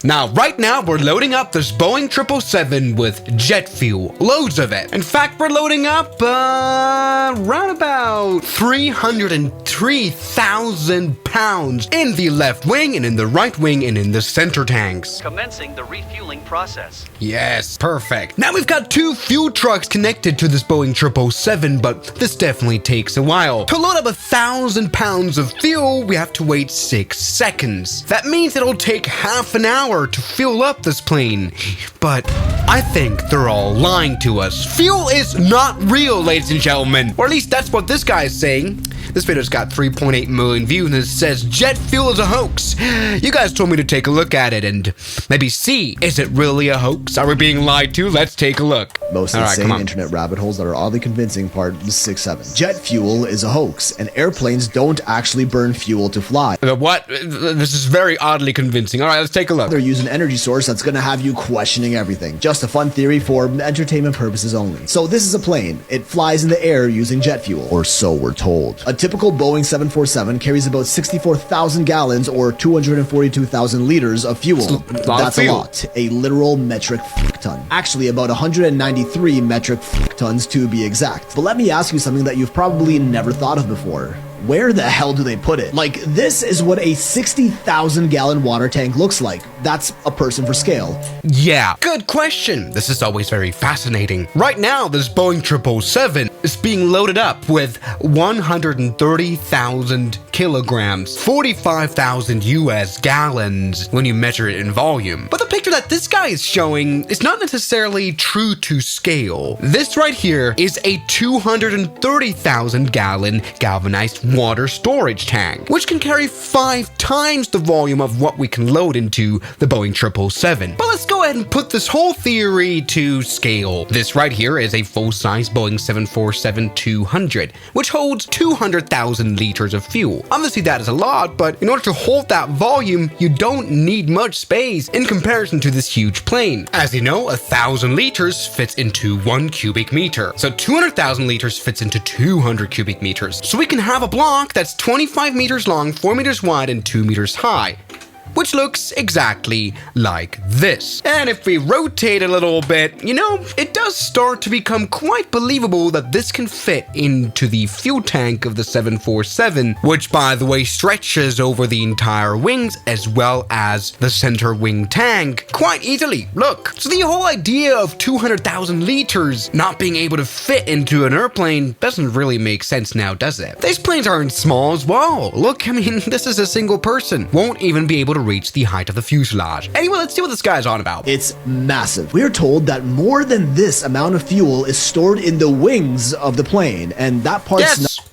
Now, right now, we're loading up this Boeing 777 with jet fuel. Loads of it. In fact, we're loading up, around about 303,000 pounds in the left wing and in the right wing and in the center tanks. Commencing the refueling process. Yes, perfect. Now we've got 2 fuel trucks connected to this Boeing 777, but this definitely takes a while. To load up 1,000 pounds of fuel, we have to wait 6 seconds. That means it'll take half an hour to fuel up this plane. But I think they're all lying to us. Fuel is not real, ladies and gentlemen. Or at least that's what this guy is saying. This video's got 3.8 million views and it says jet fuel is a hoax. You guys told me to take a look at it and maybe see, is it really a hoax? Are we being lied to? Let's take a look. Most insane internet rabbit holes that are oddly convincing part 6-7. Jet fuel is a hoax and airplanes don't actually burn fuel to fly. What? This is very oddly convincing. All right, let's take a look. They're using an energy source that's going to have you questioning everything. Just a fun theory for entertainment purposes only. So this is a plane. It flies in the air using jet fuel, or so we're told. A typical Boeing 747 carries about 64,000 gallons or 242,000 liters of fuel. That's a lot. A literal metric ton. Actually, about 193 metric tons to be exact. But let me ask you something that you've probably never thought of before. Where the hell do they put it? Like, this is what a 60,000 gallon water tank looks like. That's a person for scale. Yeah, good question. This is always very fascinating. Right now, this Boeing 777 is being loaded up with 130,000 kilograms, 45,000 US gallons when you measure it in volume. But the picture that this guy is showing is not necessarily true to scale. This right here is a 230,000 gallon galvanized water storage tank, which can carry 5 times the volume of what we can load into the Boeing 777. But let's go ahead and put this whole theory to scale. This right here is a full-size Boeing 747-200, which holds 200,000 liters of fuel. Obviously that is a lot, but in order to hold that volume, you don't need much space in comparison to this huge plane. As you know, 1,000 liters fits into 1 cubic meter. So 200,000 liters fits into 200 cubic meters. So we can have a block that's 25 meters long, 4 meters wide, and 2 meters high, which looks exactly like this. And if we rotate a little bit, you know, it does start to become quite believable that this can fit into the fuel tank of the 747, which by the way stretches over the entire wings as well as the center wing tank quite easily. Look, so the whole idea of 200,000 liters not being able to fit into an airplane doesn't really make sense now, does it? These planes aren't small as well. Look, I mean, this is a single person. Won't even be able to reach the height of the fuselage. Anyway, let's see what this guy's on about. It's massive. We're told that more than this amount of fuel is stored in the wings of the plane, and that part's not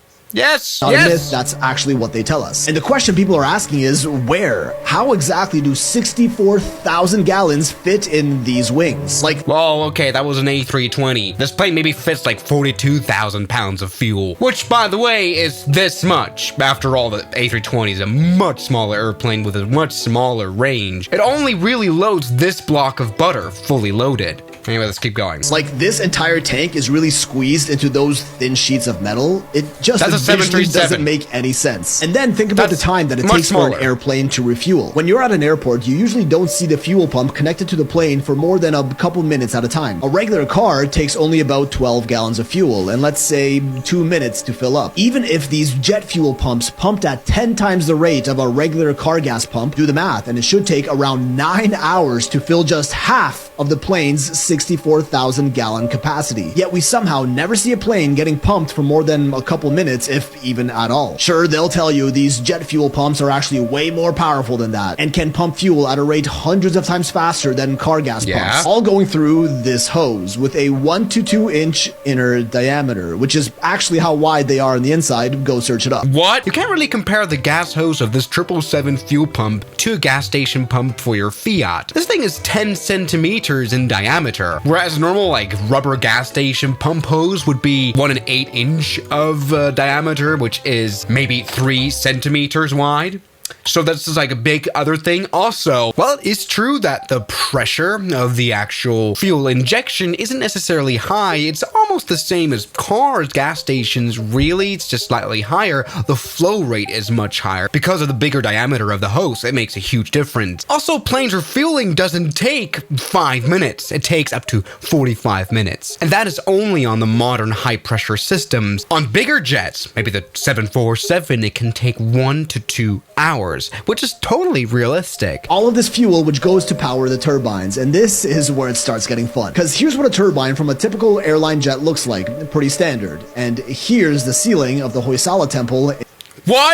a myth, that's actually what they tell us. And the question people are asking is, where? How exactly do 64,000 gallons fit in these wings? Like, well, okay, that was an A320. This plane maybe fits like 42,000 pounds of fuel, which by the way is this much. After all, the A320 is a much smaller airplane with a much smaller range. It only really loads this block of butter fully loaded. Anyway, let's keep going. It's like this entire tank is really squeezed into those thin sheets of metal. It just doesn't make any sense. And then think about the time that it takes for an airplane to refuel. When you're at an airport, you usually don't see the fuel pump connected to the plane for more than a couple minutes at a time. A regular car takes only about 12 gallons of fuel, and let's say 2 minutes to fill up. Even if these jet fuel pumps pumped at 10 times the rate of a regular car gas pump, do the math, and it should take around 9 hours to fill just half of the plane's 64,000 gallon capacity. Yet we somehow never see a plane getting pumped for more than a couple minutes, if even at all. Sure, they'll tell you these jet fuel pumps are actually way more powerful than that and can pump fuel at a rate hundreds of times faster than car gas pumps, all going through this hose with a 1 to 2 inch inner diameter, which is actually how wide they are on the inside. Go search it up. What? You can't really compare the gas hose of this 777 fuel pump to a gas station pump for your Fiat. This thing is 10 centimeters in diameter, whereas a normal like rubber gas station pump hose would be 1 1/8 inch of diameter, which is maybe 3 centimeters wide. So this is like a big other thing. Also, well, it's true that the pressure of the actual fuel injection isn't necessarily high. It's almost the same as cars, gas stations, really. It's just slightly higher. The flow rate is much higher. Because of the bigger diameter of the hose, it makes a huge difference. Also, planes refueling doesn't take 5 minutes. It takes up to 45 minutes. And that is only on the modern high pressure systems. On bigger jets, maybe the 747, it can take 1 to 2 hours, which is totally realistic. All of this fuel which goes to power the turbines, and this is where it starts getting fun. Because here's what a turbine from a typical airline jet looks like, pretty standard. And here's the ceiling of the Hoysala temple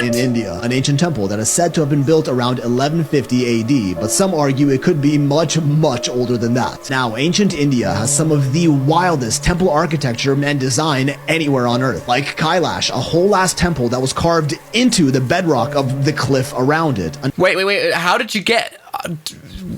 in India, an ancient temple that is said to have been built around 1150 AD, but some argue it could be much, much older than that. Now, ancient India has some of the wildest temple architecture and design anywhere on Earth, like Kailash, a whole-ass temple that was carved into the bedrock of the cliff around it. Wait, how did you get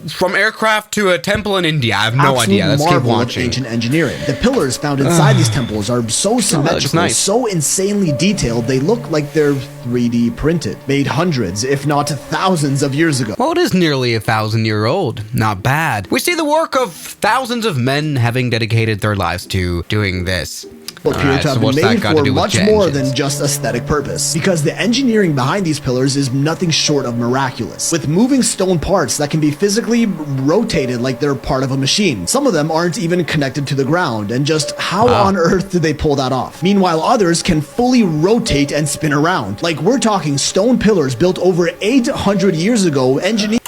from aircraft to a temple in India? I have no idea. Let's keep watching. Of ancient engineering. The pillars found inside these temples are so symmetrical, so insanely detailed, they look like they're 3D printed, made hundreds, if not thousands of years ago. Well, it is nearly 1,000-year-old. Not bad. We see the work of thousands of men having dedicated their lives to doing this. Appear to have been made for much more than just aesthetic purpose, because the engineering behind these pillars is nothing short of miraculous, with moving stone parts that can be physically rotated like they're part of a machine. Some of them aren't even connected to the ground, and just how on earth did they pull that off? Meanwhile, others can fully rotate and spin around. Like, we're talking stone pillars built over 800 years ago, engineered.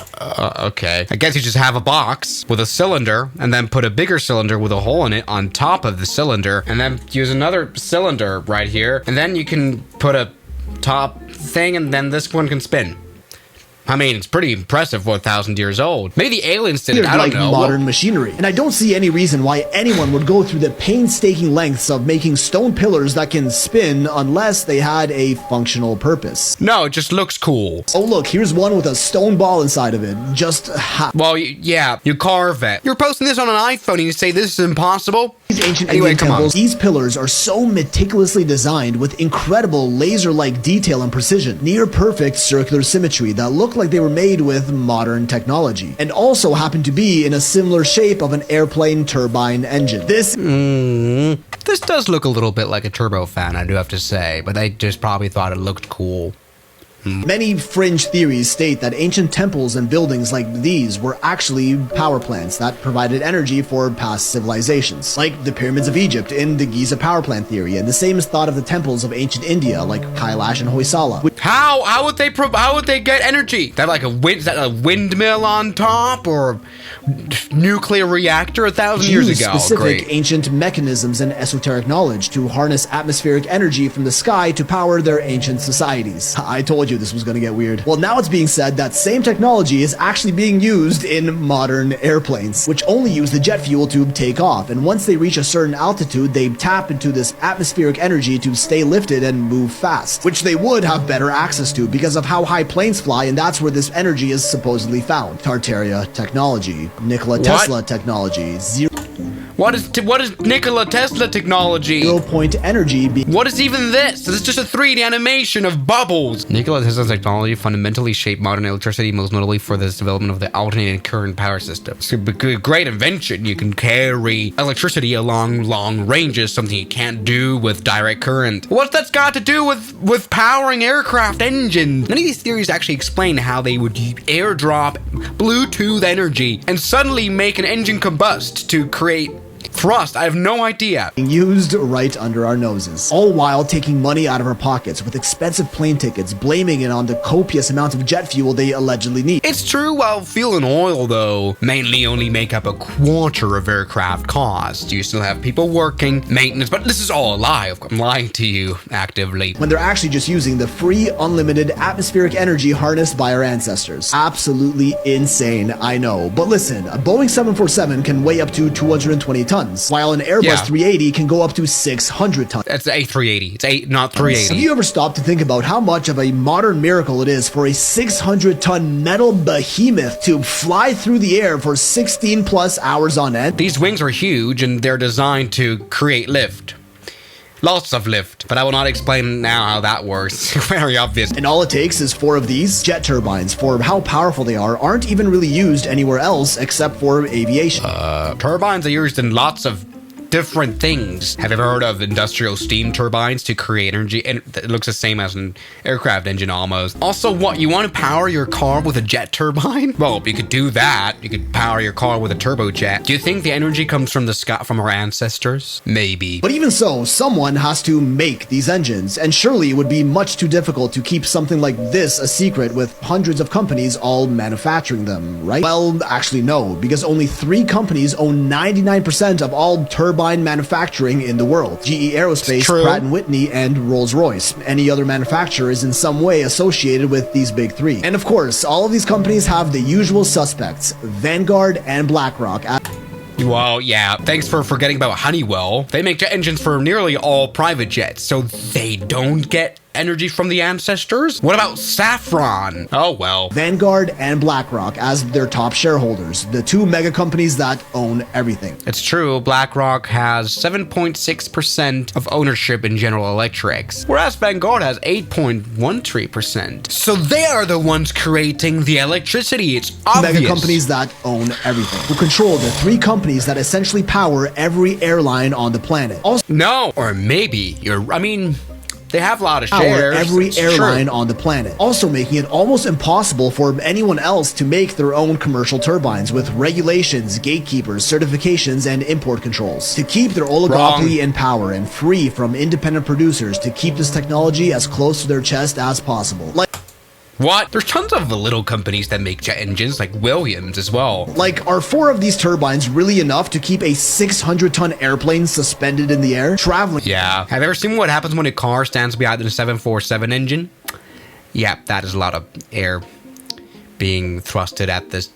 Okay. I guess you just have a box with a cylinder and then put a bigger cylinder with a hole in it on top of the cylinder and then use another cylinder right here. And then you can put a top thing and then this one can spin. I mean, it's pretty impressive for 1,000 years old. Maybe the aliens did it, I don't know. Modern machinery. And I don't see any reason why anyone would go through the painstaking lengths of making stone pillars that can spin unless they had a functional purpose. No, it just looks cool. Oh look, here's one with a stone ball inside of it. Just well, yeah, you carve it. You're posting this on an iPhone and you say this is impossible? These ancient Indian temples, these pillars are so meticulously designed with incredible laser-like detail and precision, near perfect circular symmetry that look like they were made with modern technology, and also happen to be in a similar shape of an airplane turbine engine. This does look a little bit like a turbofan, I do have to say, but they just probably thought it looked cool. Many fringe theories state that ancient temples and buildings like these were actually power plants that provided energy for past civilizations, like the pyramids of Egypt in the Giza power plant theory, and the same is thought of the temples of ancient India, like Kailash and Hoysala. How would they get energy? They have like is that a windmill on top or nuclear reactor 1,000 years ago? Specific ancient mechanisms and esoteric knowledge to harness atmospheric energy from the sky to power their ancient societies. I told you this was going to get weird. Well, now it's being said that same technology is actually being used in modern airplanes, which only use the jet fuel to take off, and once they reach a certain altitude, they tap into this atmospheric energy to stay lifted and move fast, which they would have better access to because of how high planes fly, and that's where this energy is supposedly found. Tartaria technology, Nikola Tesla technology, What is Nikola Tesla technology? 0 point energy. What is even this? This is just a 3D animation of bubbles. Nikola Tesla's technology fundamentally shaped modern electricity, most notably for the development of the alternating current power system. It's a great invention. You can carry electricity along long ranges, something you can't do with direct current. What's that got to do with powering aircraft engines? None of these theories actually explain how they would airdrop Bluetooth energy and suddenly make an engine combust to create thrust. I have no idea. Used right under our noses, all while taking money out of our pockets with expensive plane tickets, blaming it on the copious amounts of jet fuel they allegedly need. It's true, while fuel and oil, though, mainly only make up a quarter of aircraft cost. You still have people working, maintenance, but this is all a lie. I'm lying to you actively. When they're actually just using the free, unlimited atmospheric energy harnessed by our ancestors. Absolutely insane, I know. But listen, a Boeing 747 can weigh up to 220 tons. While an Airbus 380 can go up to 600 tons. That's A380. It's not 380. Have you ever stopped to think about how much of a modern miracle it is for a 600-ton metal behemoth to fly through the air for 16 plus hours on end? These wings are huge and they're designed to create lift. Lots of lift, but I will not explain now how that works. Very obvious. And all it takes is 4 of these jet turbines. For how powerful they are, aren't even really used anywhere else except for aviation. Turbines are used in lots of different things. Have you ever heard of industrial steam turbines to create energy? And it looks the same as an aircraft engine almost. Also, what, you want to power your car with a jet turbine? Well, you could do that. You could power your car with a turbojet. Do you think the energy comes from the sky, from our ancestors? Maybe. But even so, someone has to make these engines, and surely it would be much too difficult to keep something like this a secret with hundreds of companies all manufacturing them, right? Well, actually no, because only 3 companies own 99% of all turbine manufacturing in the world. GE Aerospace, Pratt & Whitney, and Rolls-Royce. Any other manufacturer is in some way associated with these big 3. And of course, all of these companies have the usual suspects, Vanguard and BlackRock. Well, yeah, thanks for forgetting about Honeywell. They make jet engines for nearly all private jets, so they don't get energy from the ancestors? What about Saffron? Oh, well. Vanguard and BlackRock as their top shareholders, the 2 mega companies that own everything. It's true, BlackRock has 7.6% of ownership in General Electric, whereas Vanguard has 8.13%. So they are the ones creating the electricity, it's obvious. Mega companies that own everything, who control the 3 companies that essentially power every airline on the planet. Also, no, or maybe they have a lot of shares. Every airline on the planet, also making it almost impossible for anyone else to make their own commercial turbines with regulations, gatekeepers, certifications, and import controls. To keep their oligopoly in power and free from independent producers to keep this technology as close to their chest as possible. What? There's tons of little companies that make jet engines, like Williams as well. Like, are 4 of these turbines really enough to keep a 600-ton airplane suspended in the air, traveling? Yeah. Have you ever seen what happens when a car stands behind the 747 engine? Yeah, that is a lot of air being thrusted at this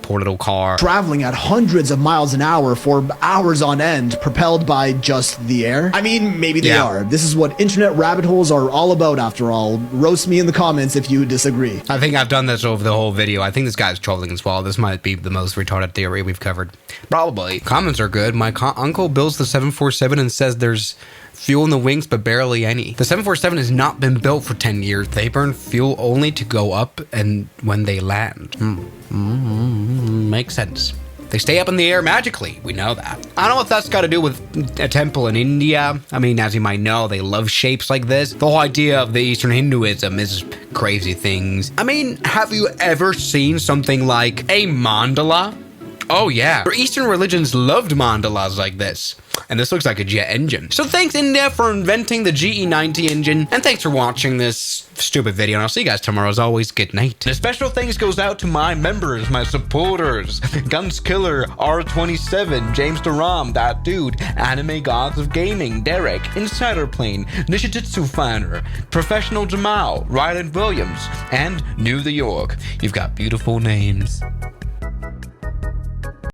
poor little car. Traveling at hundreds of miles an hour for hours on end, propelled by just the air? I mean, maybe they are. This is what internet rabbit holes are all about after all. Roast me in the comments if you disagree. I think I've done this over the whole video. I think this guy's trolling as well. This might be the most retarded theory we've covered. Probably. Comments are good. My uncle builds the 747 and says there's fuel in the wings, but barely any. The 747 has not been built for 10 years. They burn fuel only to go up and when they land. Makes sense. They stay up in the air magically. We know that. I don't know if that's got to do with a temple in India. I mean, as you might know, they love shapes like this. The whole idea of the Eastern Hinduism is crazy things. I mean, have you ever seen something like a mandala? Oh yeah, for Eastern religions loved mandalas like this. And this looks like a jet engine. So thanks India for inventing the GE90 engine. And thanks for watching this stupid video. And I'll see you guys tomorrow. As always, good night. And a special thanks goes out to my members, my supporters. Guns Killer, R27, James Duram, That Dude, Anime Gods of Gaming, Derek, Insider Plane, Nishijitsu Finder, Professional Jamal, Ryland Williams, and New the York. You've got beautiful names.